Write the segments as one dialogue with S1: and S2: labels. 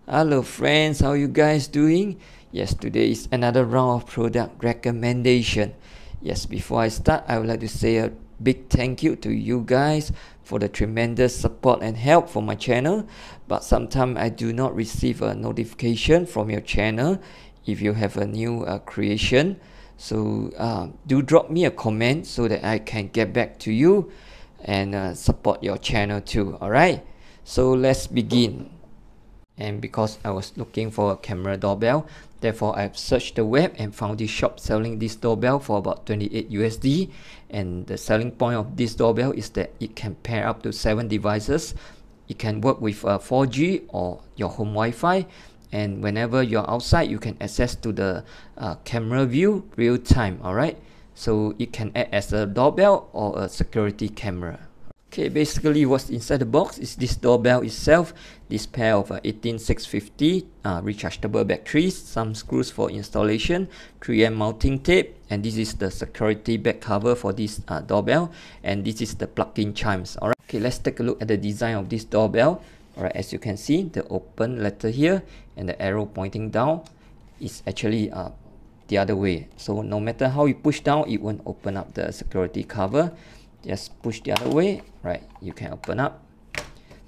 S1: Hello friends, how you guys doing? Yes, today is another round of product recommendation. Yes, before I start, I would like to say a big thank you to you guys for the tremendous support and help for my channel. But sometimes I do not receive a notification from your channel if you have a new creation. So do drop me a comment so that I can get back to you and support your channel too. Alright, so let's begin. And because I was looking for a camera doorbell, therefore I've searched the web and found this shop selling this doorbell for about 28 USD. And the selling point of this doorbell is that it can pair up to 7 devices. It can work with 4G or your home Wi-Fi, and whenever you're outside you can access to the camera view real time. Alright, so it can act as a doorbell or a security camera. Okay, basically what's inside the box is this doorbell itself, this pair of 18650 rechargeable batteries, some screws for installation, 3M mounting tape, and this is the security back cover for this doorbell, and this is the plug-in chimes. Alright, okay, let's take a look at the design of this doorbell. Alright, as you can see, the open letter here and the arrow pointing down is actually the other way. So no matter how you push down, it won't open up the security cover. Just push the other way, right? You can open up.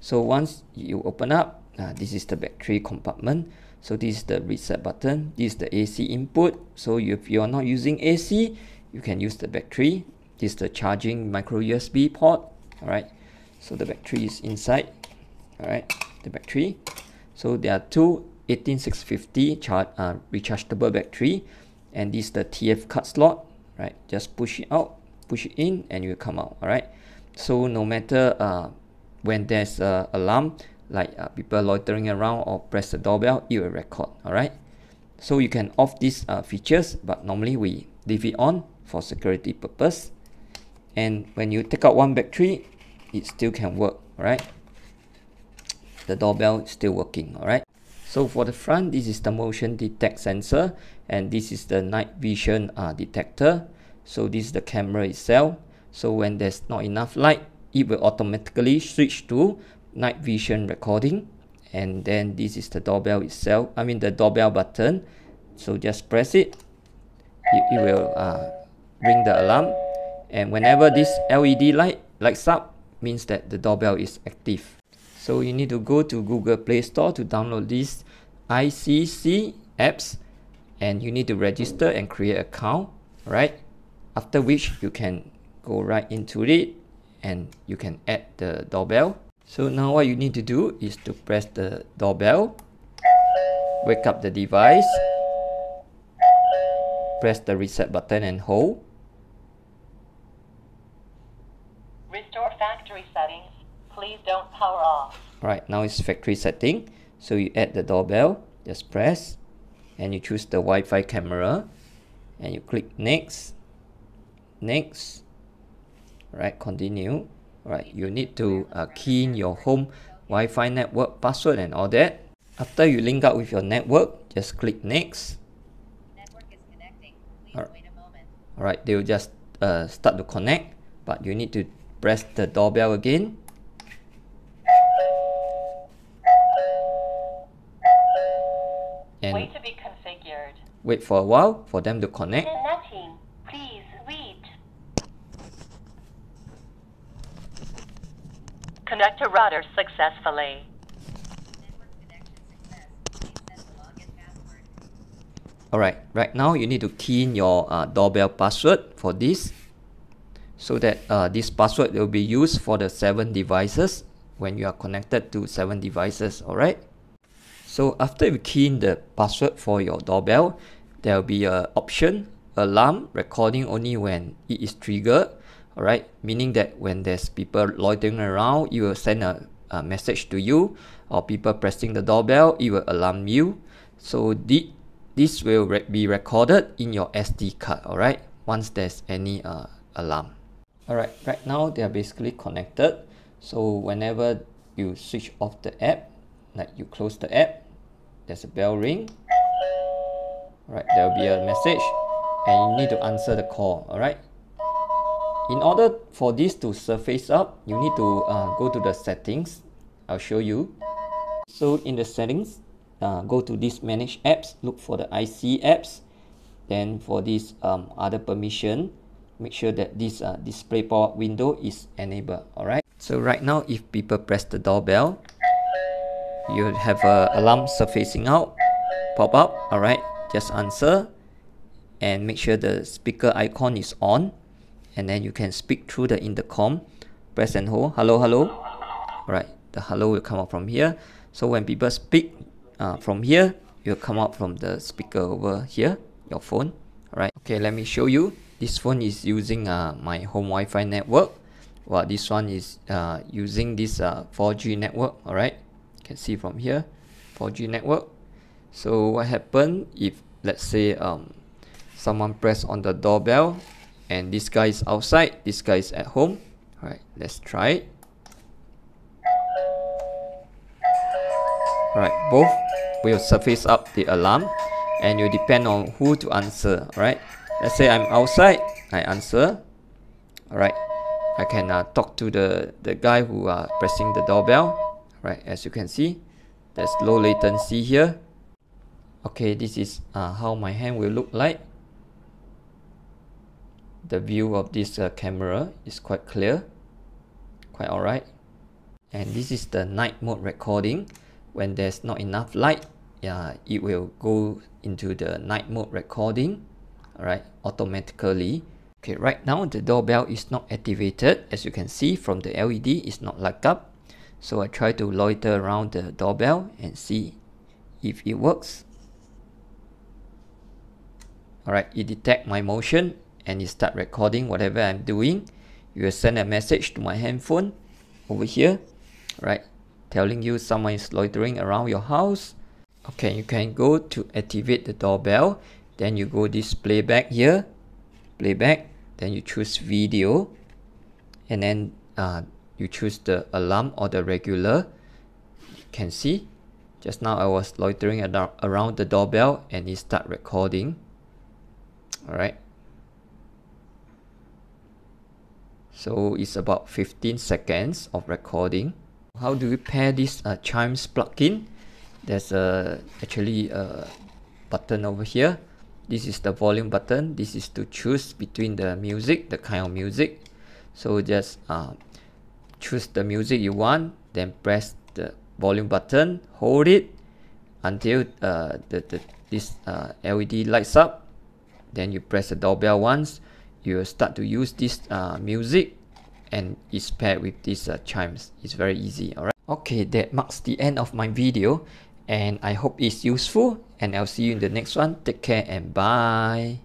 S1: So once you open up, this is the battery compartment. So this is the reset button. This is the AC input. So if you are not using AC, you can use the battery. This is the charging micro USB port. All right. So the battery is inside. All right. The battery. So there are two 18650 rechargeable battery, and this is the TF card slot. Right. Just push it out. Push it in and you will come out. Alright, so no matter when there's an alarm like people loitering around or press the doorbell, it will record. Alright, so you can off these features, but normally we leave it on for security purpose. And when you take out one battery, it still can work. Alright, the doorbell is still working. Alright, so for the front, this is the motion detect sensor, and this is the night vision detector. So this is the camera itself. So when there's not enough light, it will automatically switch to night vision recording. And then this is the doorbell itself, the doorbell button. So just press it, it will ring the alarm, and whenever this LED light lights up, means that the doorbell is active. So you need to go to Google Play Store to download this ICC apps, and you need to register and create an account. Right, after which you can go right into it and you can add the doorbell. So now what you need to do is to press the doorbell, wake up the device, press the reset button and hold.
S2: Restore factory settings. Please don't power off.
S1: Alright, now it's factory setting. So you add the doorbell, just press, and you choose the Wi-Fi camera, and you click next. Next. Right, continue. Right, you need to key in your home Wi-Fi network password and all that. After you link up with your network, just click next.
S2: Network is connecting. Please wait a moment.
S1: Alright, they will just start to connect, but you need to press the doorbell again. And
S2: wait to be configured.
S1: Wait for a while for them to connect.
S2: Connecting. Please wait. Connect to router successfully. Network connection success. Please set the login password.
S1: Alright, right now you need to key in your doorbell password for this, so that this password will be used for the 7 devices when you are connected to 7 devices. Alright, so after you key in the password for your doorbell, there will be an option, alarm recording only when it is triggered. Alright, meaning that when there's people loitering around, it will send a message to you, or people pressing the doorbell, it will alarm you. So this will be recorded in your SD card. Alright, once there's any alarm. Alright, right now they are basically connected. So whenever you switch off the app, like you close the app, there's a bell ring. Alright, there will be a message and you need to answer the call. Alright, in order for this to surface up, you need to go to the settings. I'll show you. So in the settings, go to this manage apps, look for the IC apps. Then for this other permission, make sure that this display pop-up window is enabled. Alright, so right now if people press the doorbell, you have a alarm surfacing out, pop up. Alright, just answer and make sure the speaker icon is on, and then you can speak through the intercom. Press and hold, hello, hello. Alright, the hello will come out from here. So when people speak from here, you'll come out from the speaker over here, your phone. Alright, okay, let me show you. This phone is using my home Wi-Fi network, while this one is using this 4G network. Alright, you can see from here, 4G network. So what happened if, let's say, someone press on the doorbell and this guy is outside, this guy is at home. Alright, let's try it. Alright, both will surface up the alarm, and you depend on who to answer. Alright, let's say I'm outside, I answer. Alright, I can talk to the guy who are pressing the doorbell. Right, as you can see, there's low latency here. Okay, this is how my hand will look like. The view of this camera is quite clear, quite alright. And this is the night mode recording. When there's not enough light, it will go into the night mode recording, alright, automatically. Okay, right now the doorbell is not activated. As you can see from the LED, it's not light up. So I try to loiter around the doorbell and see if it works. Alright, it detects my motion and it start recording whatever I'm doing. You will send a message to my handphone over here, right, telling you someone is loitering around your house. Okay, you can go to activate the doorbell. Then you go this playback here, playback. Then you choose video, and then you choose the alarm or the regular. You can see just now I was loitering around the doorbell and it start recording. Alright, so it's about 15 seconds of recording. How do we pair this chimes plugin? There's actually a button over here. This is the volume button. This is to choose between the music, the kind of music. So just choose the music you want, then press the volume button, hold it until this LED lights up. Then you press the doorbell once, you will start to use this music, and it's paired with these chimes. It's very easy. Alright, okay, that marks the end of my video, and I hope it's useful, and I'll see you in the next one. Take care and bye.